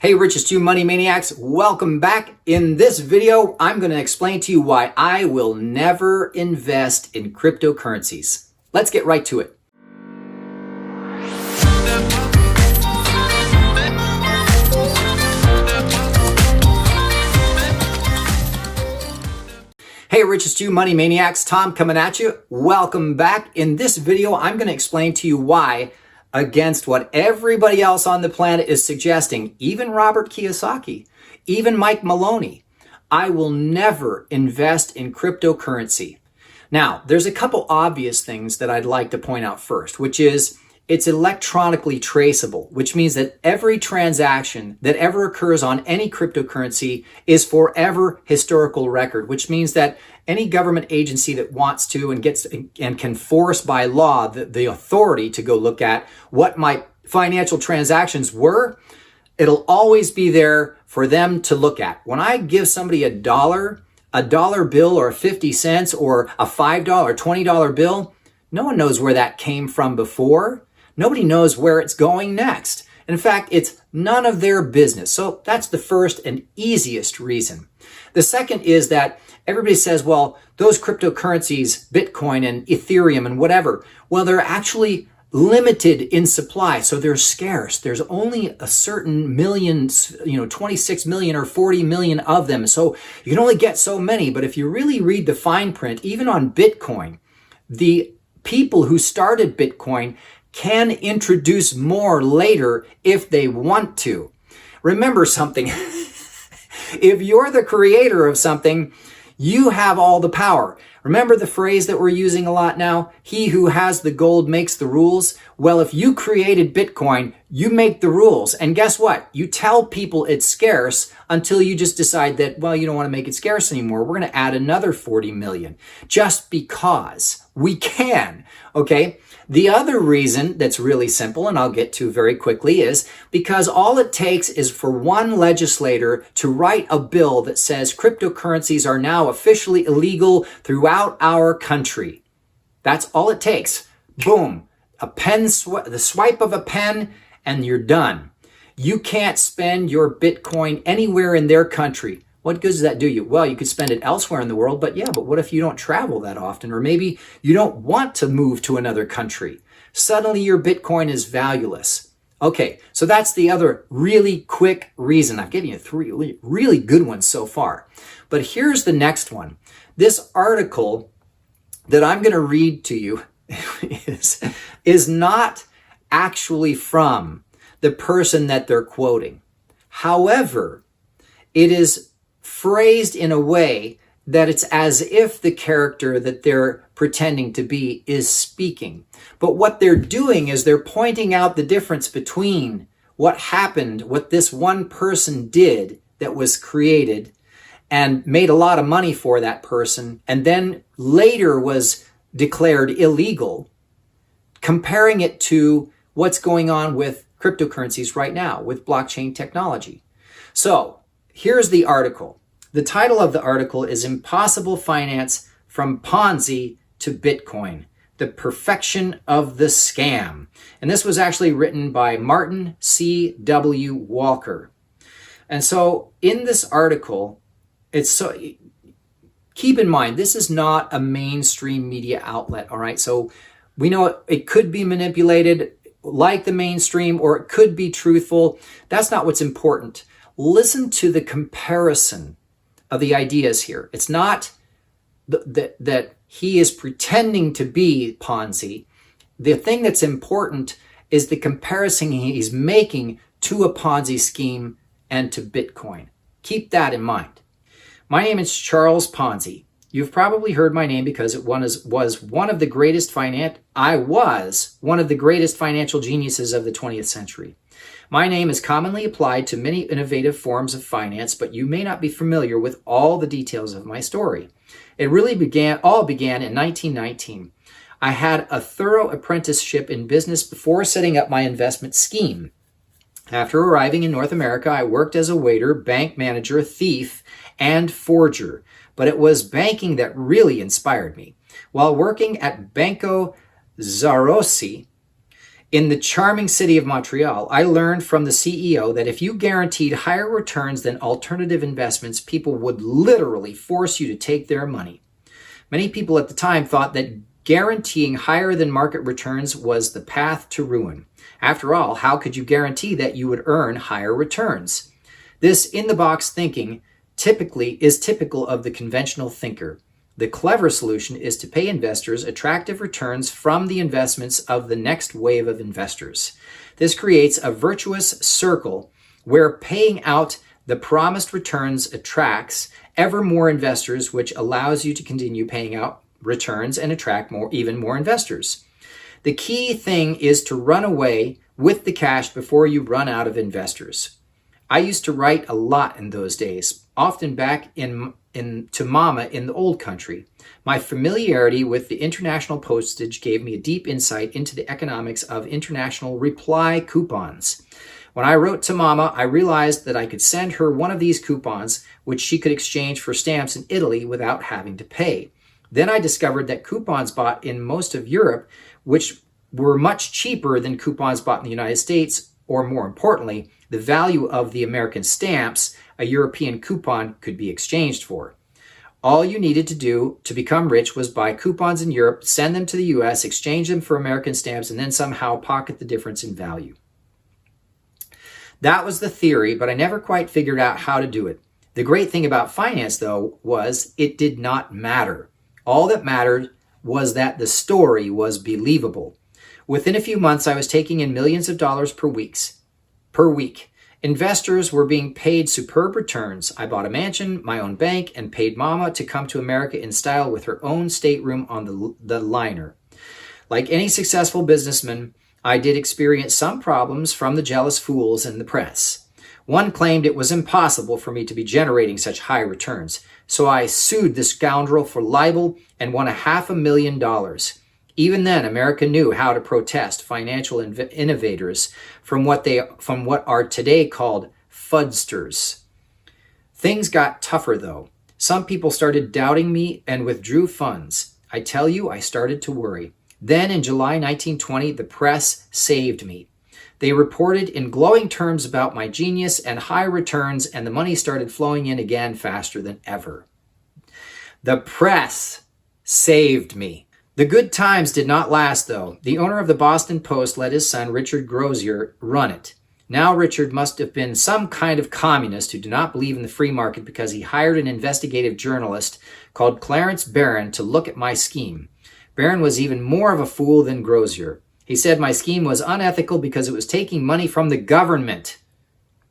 Hey, Richest, you money maniacs, welcome back. In this video, I'm going to explain to you why I will never invest in cryptocurrencies. Let's get right to it. Hey, Richest, you money maniacs, Tom coming at you. Welcome back. In this video, I'm going to explain to you why, against what everybody else on the planet is suggesting, even Robert Kiyosaki, even Mike Maloney, I will never invest in cryptocurrency. Now, there's a couple obvious things that I'd like to point out first, which is it's electronically traceable, which means that every transaction that ever occurs on any cryptocurrency is forever historical record, which means that any government agency that wants to and can force by law the authority to go look at what my financial transactions were, it'll always be there for them to look at. When I give somebody a dollar bill or 50 cents or a $5 or $20 bill, no one knows where that came from before. Nobody knows where it's going next. In fact, it's none of their business. So that's the first and easiest reason. The second is that everybody says, well, those cryptocurrencies, Bitcoin and Ethereum and whatever, well, they're actually limited in supply. So they're scarce. There's only a certain millions, 26 million or 40 million of them. So you can only get so many. But if you really read the fine print, even on Bitcoin, the people who started Bitcoin can introduce more later if they want to. Remember something. If you're the creator of something, you have all the power. Remember the phrase that we're using a lot now? He who has the gold makes the rules. Well, if you created Bitcoin, you make the rules. And guess what? You tell people it's scarce until you just decide that, well, you don't want to make it scarce anymore. We're going to add another 40 million just because we can. Okay? The other reason that's really simple, and I'll get to very quickly, is because all it takes is for one legislator to write a bill that says cryptocurrencies are now officially illegal throughout our country. That's all it takes. Boom. The swipe of a pen, and you're done. You can't spend your Bitcoin anywhere in their country. What good does that do you? Well, you could spend it elsewhere in the world, but what if you don't travel that often? Or maybe you don't want to move to another country. Suddenly your Bitcoin is valueless. Okay, so that's the other really quick reason. I've given you three really good ones so far. But here's the next one. This article that I'm going to read to you is not actually from the person that they're quoting. However, it is phrased in a way that it's as if the character that they're pretending to be is speaking. But what they're doing is they're pointing out the difference between what happened, what this one person did that was created and made a lot of money for that person, and then later was declared illegal, comparing it to what's going on with cryptocurrencies right now with blockchain technology. So here's the article. The title of the article is Impossible Finance from Ponzi to Bitcoin, the Perfection of the Scam. And this was actually written by Martin C.W. Walker. And so in this article, keep in mind, this is not a mainstream media outlet, all right? So we know it could be manipulated like the mainstream, or it could be truthful. That's not what's important. Listen to the comparison of the ideas here. It's not that he is pretending to be Ponzi. The thing that's important is the comparison he's making to a Ponzi scheme and to Bitcoin. Keep that in mind. My name is Charles Ponzi. You've probably heard my name because I was one of the greatest financial geniuses of the 20th century. My name is commonly applied to many innovative forms of finance, but you may not be familiar with all the details of my story. It really all began in 1919. I had a thorough apprenticeship in business before setting up my investment scheme. After arriving in North America, I worked as a waiter, bank manager, thief, and forger. But it was banking that really inspired me. While working at Banco Zarossi, In the charming city of Montreal, I learned from the CEO that if you guaranteed higher returns than alternative investments, people would literally force you to take their money. Many people at the time thought that guaranteeing higher than market returns was the path to ruin. After all, how could you guarantee that you would earn higher returns? This in-the-box thinking is typical of the conventional thinker. The clever solution is to pay investors attractive returns from the investments of the next wave of investors. This creates a virtuous circle where paying out the promised returns attracts ever more investors, which allows you to continue paying out returns and attract even more investors. The key thing is to run away with the cash before you run out of investors. I used to write a lot in those days, often back to Mama in the old country. My familiarity with the international postage gave me a deep insight into the economics of international reply coupons. When I wrote to Mama, I realized that I could send her one of these coupons, which she could exchange for stamps in Italy without having to pay. Then I discovered that coupons bought in most of Europe, which were much cheaper than coupons bought in the United States, or more importantly, the value of the American stamps a European coupon could be exchanged for. All you needed to do to become rich was buy coupons in Europe, send them to the US, exchange them for American stamps, and then somehow pocket the difference in value. That was the theory, but I never quite figured out how to do it. The great thing about finance, though, was it did not matter. All that mattered was that the story was believable. Within a few months, I was taking in millions of dollars per week. Investors were being paid superb returns. I bought a mansion, my own bank, and paid Mama to come to America in style with her own stateroom on the liner. Like any successful businessman, I did experience some problems from the jealous fools in the press. One claimed it was impossible for me to be generating such high returns, so I sued the scoundrel for libel and won $500,000. Even then, America knew how to protest financial innovators from what are today called fudsters. Things got tougher, though. Some people started doubting me and withdrew funds. I tell you, I started to worry. Then in July 1920, the press saved me. They reported in glowing terms about my genius and high returns, and the money started flowing in again faster than ever. The press saved me. The good times did not last, though. The owner of the Boston Post let his son, Richard Grozier, run it. Now Richard must have been some kind of communist who did not believe in the free market because he hired an investigative journalist called Clarence Barron to look at my scheme. Barron was even more of a fool than Grozier. He said my scheme was unethical because it was taking money from the government.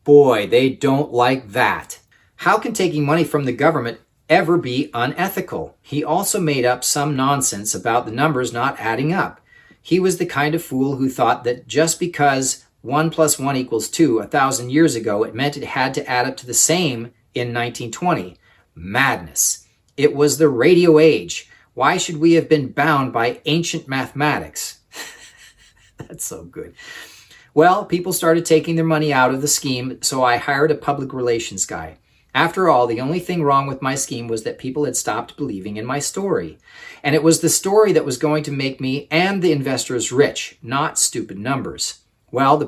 Boy, they don't like that. How can taking money from the government ever be unethical? He also made up some nonsense about the numbers not adding up. He was the kind of fool who thought that just because 1 + 1 = 2 1,000 years ago, it meant it had to add up to the same in 1920. Madness. It was the radio age. Why should we have been bound by ancient mathematics? That's so good. Well, people started taking their money out of the scheme, so I hired a public relations guy. After all, the only thing wrong with my scheme was that people had stopped believing in my story. And it was the story that was going to make me and the investors rich, not stupid numbers. Well, the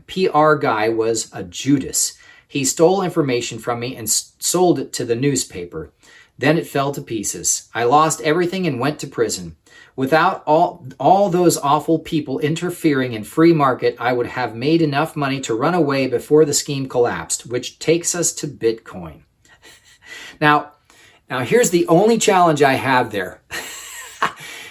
PR guy was a Judas. He stole information from me and sold it to the newspaper. Then it fell to pieces. I lost everything and went to prison. Without all those awful people interfering in free market, I would have made enough money to run away before the scheme collapsed, which takes us to Bitcoin. Now here's the only challenge I have there.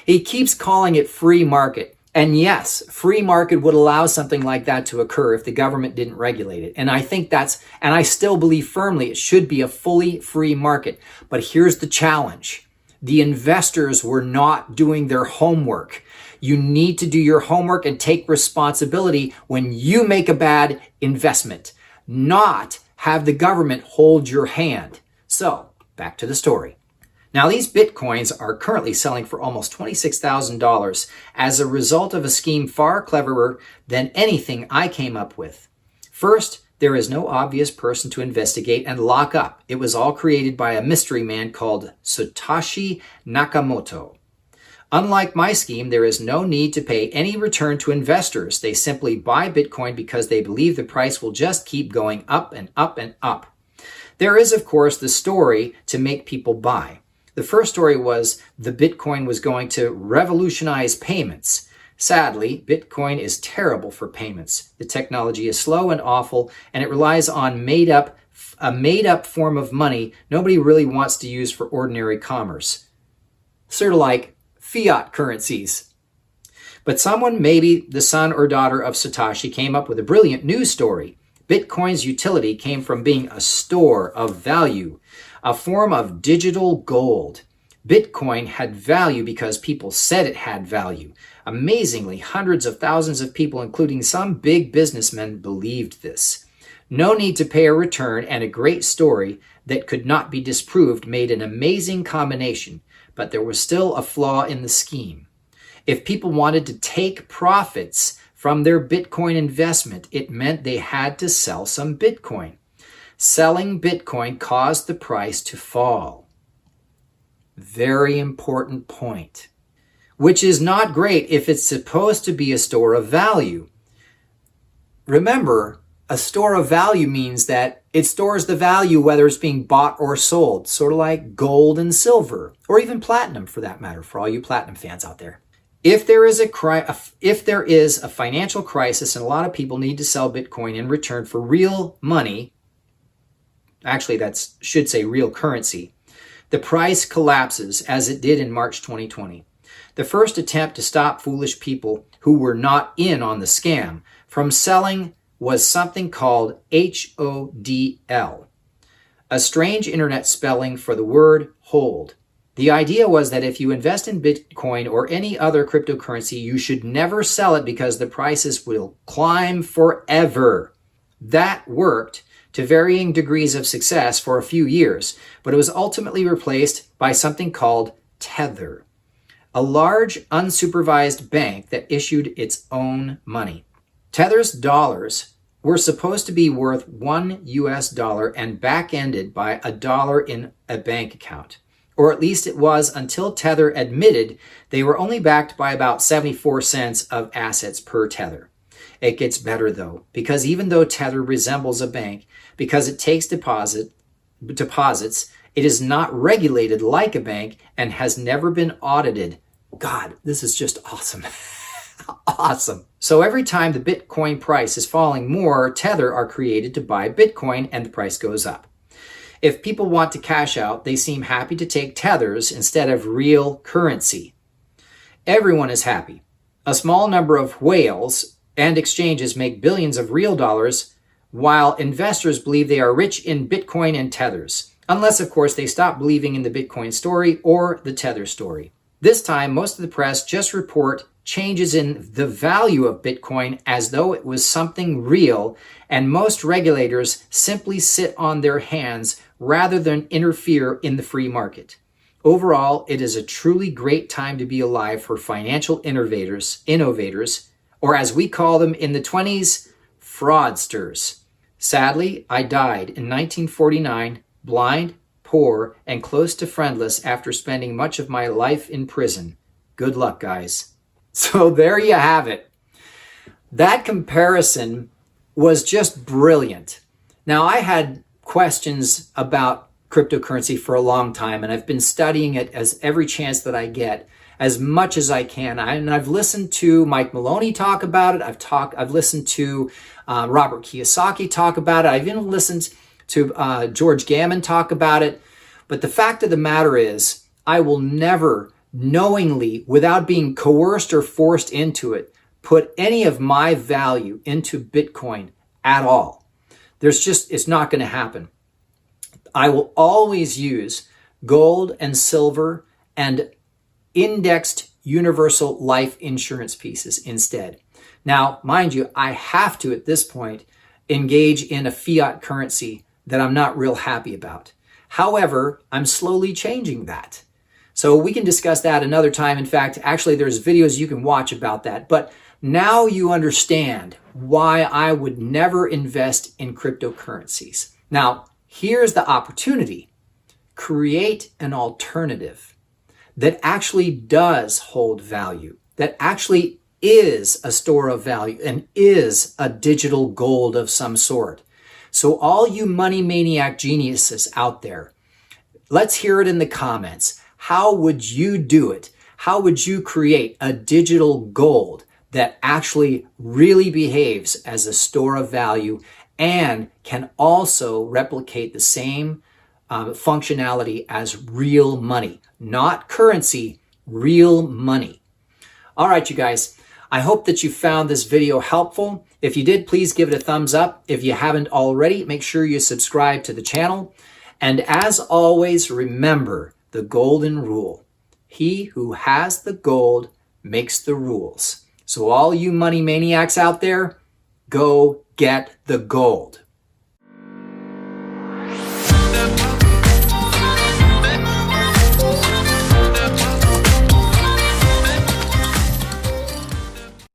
He keeps calling it free market. And yes, free market would allow something like that to occur if the government didn't regulate it. And I think and I still believe firmly it should be a fully free market. But here's the challenge. The investors were not doing their homework. You need to do your homework and take responsibility when you make a bad investment, not have the government hold your hand. So, back to the story. Now, these Bitcoins are currently selling for almost $26,000 as a result of a scheme far cleverer than anything I came up with. First, there is no obvious person to investigate and lock up. It was all created by a mystery man called Satoshi Nakamoto. Unlike my scheme, there is no need to pay any return to investors. They simply buy Bitcoin because they believe the price will just keep going up and up and up. There is, of course, the story to make people buy. The first story was the Bitcoin was going to revolutionize payments. Sadly, Bitcoin is terrible for payments. The technology is slow and awful, and it relies on a made-up form of money nobody really wants to use for ordinary commerce. Sort of like fiat currencies. But someone, maybe the son or daughter of Satoshi, came up with a brilliant news story. Bitcoin's utility came from being a store of value, a form of digital gold. Bitcoin had value because people said it had value. Amazingly, hundreds of thousands of people, including some big businessmen, believed this. No need to pay a return, and a great story that could not be disproved made an amazing combination, but there was still a flaw in the scheme. If people wanted to take profits from their Bitcoin investment, it meant they had to sell some Bitcoin. Selling Bitcoin caused the price to fall. Very important point. Which is not great if it's supposed to be a store of value. Remember, a store of value means that it stores the value whether it's being bought or sold, sort of like gold and silver, or even platinum for that matter, for all you platinum fans out there. If there is a financial crisis and a lot of people need to sell Bitcoin in return for real money, actually that should say real currency, the price collapses as it did in March 2020. The first attempt to stop foolish people who were not in on the scam from selling was something called HODL, a strange internet spelling for the word hold. The idea was that if you invest in Bitcoin or any other cryptocurrency, you should never sell it because the prices will climb forever. That worked to varying degrees of success for a few years, but it was ultimately replaced by something called Tether, a large unsupervised bank that issued its own money. Tether's dollars were supposed to be worth $1 and back-ended by $1 in a bank account. Or at least it was until Tether admitted they were only backed by about 74 cents of assets per Tether. It gets better though, because even though Tether resembles a bank, because it takes deposits, it is not regulated like a bank and has never been audited. God, this is just awesome. Awesome. So every time the Bitcoin price is falling, more Tether are created to buy Bitcoin and the price goes up. If people want to cash out, they seem happy to take tethers instead of real currency. Everyone is happy. A small number of whales and exchanges make billions of real dollars, while investors believe they are rich in Bitcoin and tethers. Unless, of course, they stop believing in the Bitcoin story or the Tether story. This time, most of the press just report changes in the value of Bitcoin as though it was something real, and most regulators simply sit on their hands rather than interfere in the free market. Overall, it is a truly great time to be alive for financial innovators, or as we call them in the 20s, fraudsters. Sadly, I died in 1949, blind, poor, and close to friendless after spending much of my life in prison. Good luck, guys. So there you have it. That comparison was just brilliant. Now, I had questions about cryptocurrency for a long time, and I've been studying it as every chance that I get, as much as I can. I've listened to Mike Maloney talk about it. I've listened to Robert Kiyosaki talk about it. I've even listened to George Gammon talk about it. But the fact of the matter is, I will never knowingly, without being coerced or forced into it, put any of my value into Bitcoin at all. It's not going to happen. I will always use gold and silver and indexed universal life insurance pieces instead. Now, mind you, I have to, at this point, engage in a fiat currency that I'm not real happy about. However, I'm slowly changing that. So we can discuss that another time. In fact, actually, there's videos you can watch about that. But now you understand why I would never invest in cryptocurrencies. Now, here's the opportunity. Create an alternative. that actually does hold value, that actually is a store of value and is a digital gold of some sort. So all you money maniac geniuses out there, let's hear it in the comments. How would you do it? How would you create a digital gold that actually really behaves as a store of value and can also replicate the same functionality as real money? Not currency, real money. All right, you guys, I hope that you found this video helpful. If you did, please give it a thumbs up. If you haven't already, make sure you subscribe to the channel. And as always, remember the golden rule. He who has the gold makes the rules. So all you money maniacs out there, go get the gold.